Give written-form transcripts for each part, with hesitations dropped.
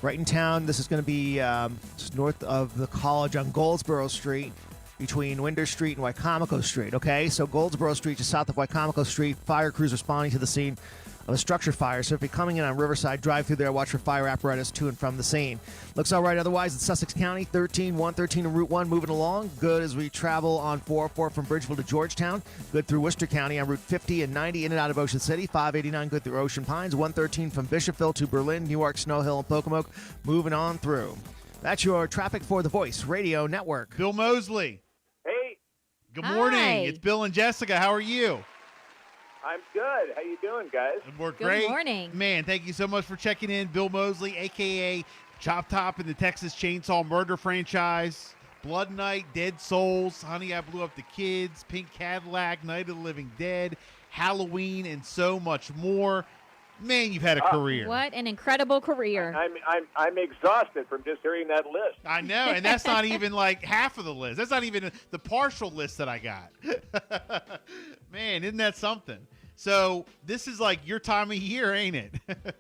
right in town. This is going to be just north of the college on Goldsboro Street between Winder Street and Wycomico Street, okay? So Goldsboro Street, just south of Wycomico Street, fire crews responding to the scene of a structure fire. So if you're coming in on Riverside, drive through there, watch for fire apparatus to and from the scene. Looks all right otherwise in Sussex County, 113 and Route 1 moving along. Good as we travel on 404 from Bridgeville to Georgetown. Good through Worcester County on Route 50 and 90 in and out of Ocean City. 589 good through Ocean Pines. 113 from Bishopville to Berlin, Newark, Snow Hill, and Pocomoke. Moving on through. That's your traffic for the Voice Radio Network. Bill Moseley. Hey. Good morning. Hi. It's Bill and Jessica. How are you? I'm good. How you doing, guys? We're Good great. morning. Man, thank you so much for checking in. Bill Moseley, a.k.a. Chop Top in the Texas Chainsaw Murder franchise, Blood Night, Dead Souls, Honey, I Blew Up the Kids, Pink Cadillac, Night of the Living Dead, Halloween, and so much more. Man, you've had a career. What an incredible career. I'm exhausted from just hearing that list. I know, and that's not even like half of the list. That's not even the partial list that I got. Man, isn't that something? So this is like your time of year, ain't it? This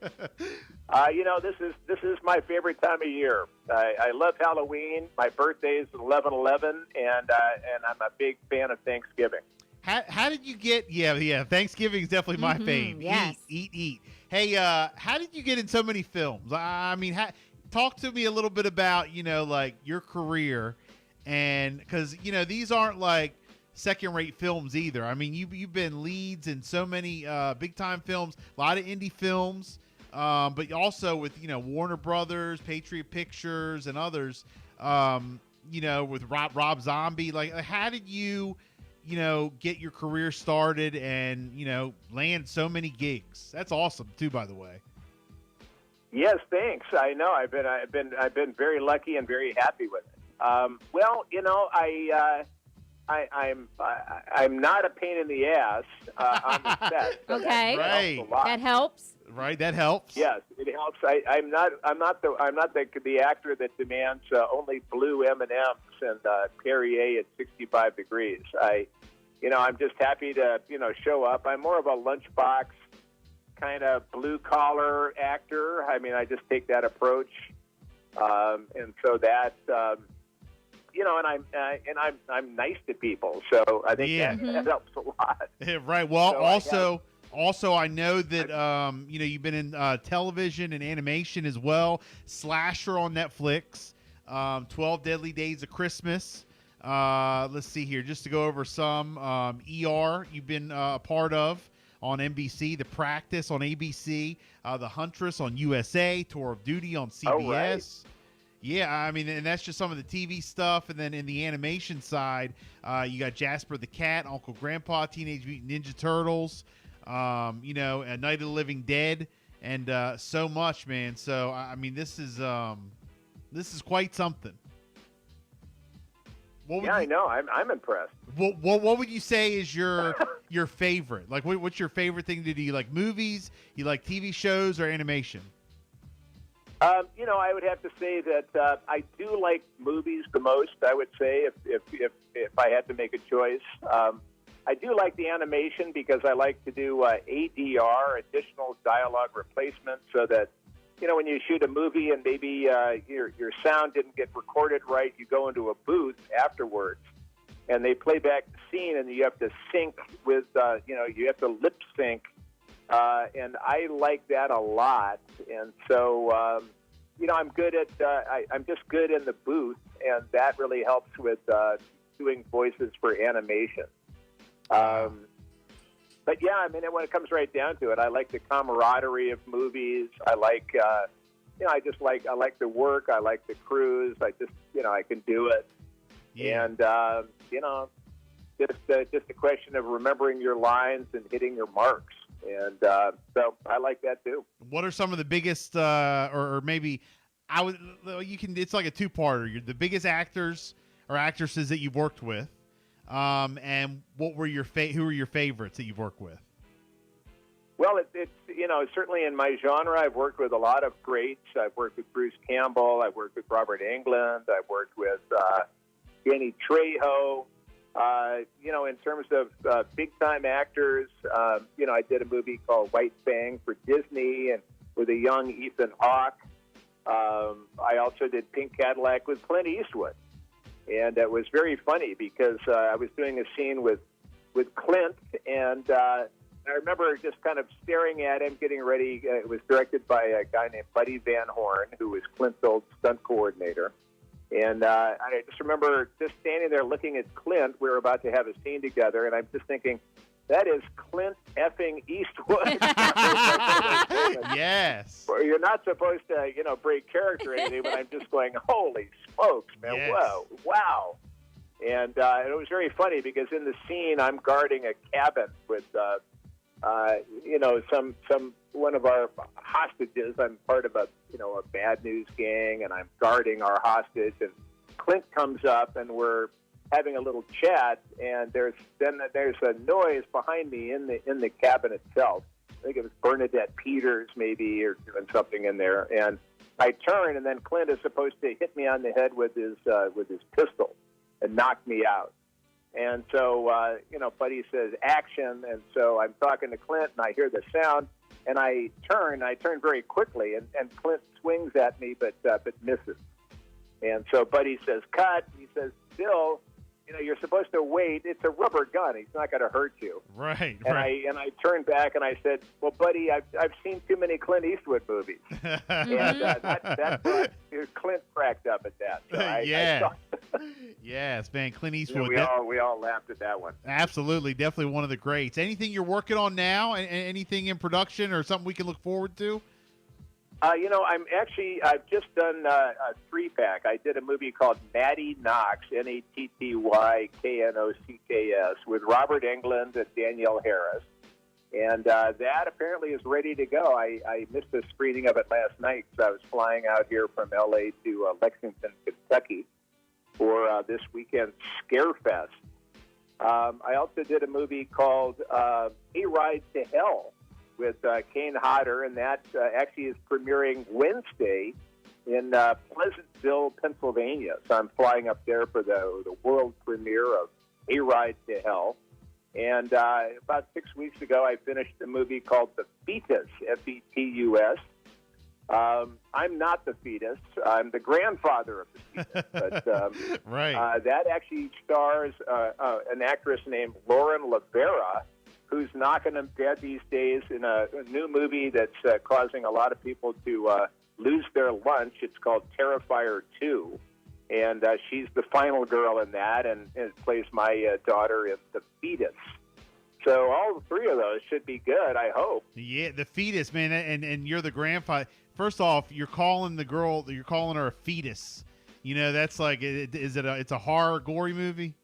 is my favorite time of year. I love Halloween. My birthday is 11/11, and I'm a big fan of Thanksgiving. How did you get? Yeah. Thanksgiving is definitely my fave. Yes. Eat. Hey, how did you get in so many films? I mean, talk to me a little bit about like your career, and because these aren't like second-rate films either. I mean, you've been leads in so many big-time films, a lot of indie films, but also with Warner Brothers, Patriot Pictures, and others. With Rob Zombie. Like, how did you get your career started and land so many gigs? That's awesome too, by the way. Yes, thanks. I know. I've been very lucky and very happy with it. I'm not a pain in the ass on the set. So Okay. That helps. Right, that helps. Yes, it helps. I'm not the actor that demands only blue M&Ms and Perrier at 65 degrees. I'm just happy to show up. I'm more of a lunchbox kind of blue collar actor. I mean, I just take that approach, and so that. I'm nice to people, so I think that helps a lot. Yeah, right. Well, So also, I know that you've been in television and animation as well. Slasher on Netflix, 12 Deadly Days of Christmas. Let's see here, just to go over some. ER, you've been a part of on NBC. The Practice on ABC. The Huntress on USA. Tour of Duty on CBS. Oh, right. Yeah, I mean, and that's just some of the TV stuff. And then in the animation side, you got Jasper the Cat, Uncle Grandpa, Teenage Mutant Ninja Turtles, and Night of the Living Dead, and so much, man. So, I mean, this is quite something. I know. I'm impressed. What would you say is your favorite? Like, what's your favorite thing to do? You like movies? You like TV shows or animation? I would have to say that I do like movies the most. I would say if I had to make a choice, I do like the animation because I like to do ADR, additional dialogue replacement, so that when you shoot a movie and maybe your sound didn't get recorded right, you go into a booth afterwards and they play back the scene, and you have to sync with you have to lip sync. And I like that a lot, and so I'm good at. I'm just good in the booth, and that really helps with doing voices for animation. But yeah, I mean, when it comes right down to it, I like the camaraderie of movies. I like, I like the work. I like the crews. I just, I can do it. Yeah. And just a question of remembering your lines and hitting your marks. And so I like that too. What are some of the biggest, or maybe it's like a two-parter. You're the biggest actors or actresses that you've worked with, and what were who were your favorites that you've worked with? Well, it's certainly in my genre, I've worked with a lot of greats. I've worked with Bruce Campbell. I've worked with Robert Englund. I've worked with Danny Trejo. In terms of big-time actors, I did a movie called White Fang for Disney and with a young Ethan Hawke. I also did Pink Cadillac with Clint Eastwood. And it was very funny because I was doing a scene with Clint, and I remember just kind of staring at him, getting ready. It was directed by a guy named Buddy Van Horn, who was Clint's old stunt coordinator. And I just remember just standing there looking at Clint. We were about to have a scene together, and I'm just thinking, that is Clint effing Eastwood. Yes. You're not supposed to, break character or anything, but I'm just going, holy smokes, man, Yes. whoa, wow. And it was very funny because in the scene, I'm guarding a cabin with, one of our hostages. I'm part of a bad news gang, and I'm guarding our hostage. And Clint comes up, and we're having a little chat, and there's a noise behind me in the cabin itself. I think it was Bernadette Peters maybe, or doing something in there. And I turn, and then Clint is supposed to hit me on the head with his pistol and knock me out. And so Buddy says action, and so I'm talking to Clint, and I hear the sound, and I turn very quickly, and Clint swings at me, but misses. And so Buddy says cut. He says, Bill, you're supposed to wait. It's a rubber gun. He's not going to hurt you. Right. And I turned back and I said, well, Buddy, I've seen too many Clint Eastwood movies. And that's why Clint cracked up at that. So Yes, man, Clint Eastwood. We all laughed at that one. Absolutely, definitely one of the greats. Anything you're working on now? Anything in production or something we can look forward to? I've just done a 3-pack. I did a movie called Natty Knox, NattyKnocks, with Robert Englund and Danielle Harris. And that apparently is ready to go. I missed a screening of it last night because I was flying out here from L.A. to Lexington, Kentucky for this weekend's Scarefest. I also did a movie called A Ride to Hell with Kane Hodder, and that actually is premiering Wednesday in Pleasantville, Pennsylvania. So I'm flying up there for the world premiere of A Ride to Hell. And about 6 weeks ago, I finished a movie called The Fetus, Fetus. I'm not the fetus. I'm the grandfather of the fetus. But right. That actually stars an actress named Lauren Lavera, who's knocking them dead these days in a new movie that's causing a lot of people to lose their lunch. It's called Terrifier 2. And she's the final girl in that, and it plays my daughter in The Fetus. So all three of those should be good, I hope. Yeah, The Fetus, man, and you're the grandfather. First off, you're calling her a fetus. That's like, it's a horror, gory movie?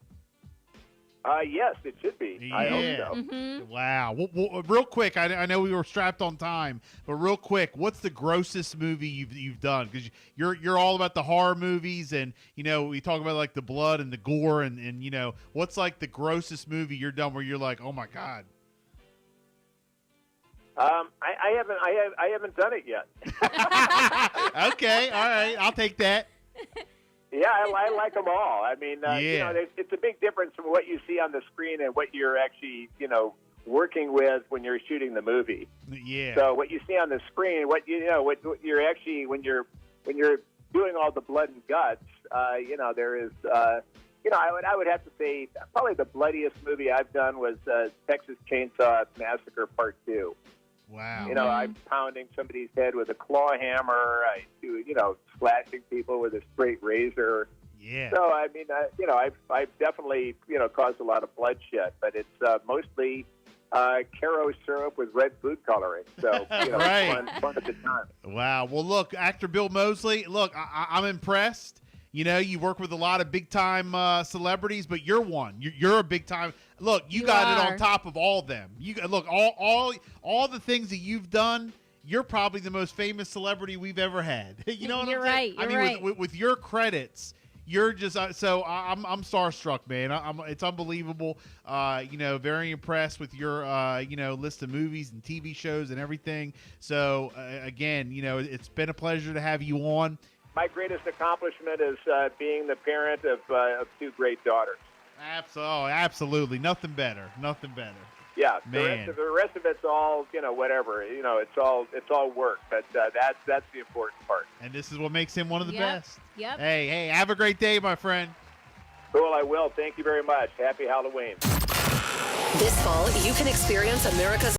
Yes, it should be. Yeah. I hope so. Mm-hmm. Wow. Well, real quick, I know we were strapped on time, but real quick, what's the grossest movie you've done? Because you're all about the horror movies, and we talk about like the blood and the gore, and what's like the grossest movie you're done where you're like, oh my god. I haven't done it yet. Okay, all right, I'll take that. Yeah, I like them all. I mean, it's a big difference from what you see on the screen and what you're actually, working with when you're shooting the movie. Yeah. So what you see on the screen, what you're actually when you're doing all the blood and guts, there is, I would have to say probably the bloodiest movie I've done was Texas Chainsaw Massacre Part 2. Wow. I'm pounding somebody's head with a claw hammer. I do, slashing people with a straight razor. Yeah. So, I mean, I've definitely, caused a lot of bloodshed, but it's mostly Caro syrup with red food coloring. So, right. fun at the time. Wow. Well, look, actor Bill Moseley, look, I'm impressed. You work with a lot of big-time celebrities, but you're one. You're a big-time. Look, you got it on top of all of them. Look, all the things that you've done. You're probably the most famous celebrity we've ever had. You know what You're I'm saying? right. I mean, right. With your credits, you're just so I'm starstruck, man. It's unbelievable. Very impressed with your list of movies and TV shows and everything. So again, it's been a pleasure to have you on. My greatest accomplishment is being the parent of two great daughters. Absolutely. Nothing better. Yeah, Man. the rest of it's all, whatever. It's all work. But that's the important part. And this is what makes him one of the best. Yep. Hey, have a great day, my friend. Cool, I will. Thank you very much. Happy Halloween. This fall, you can experience America's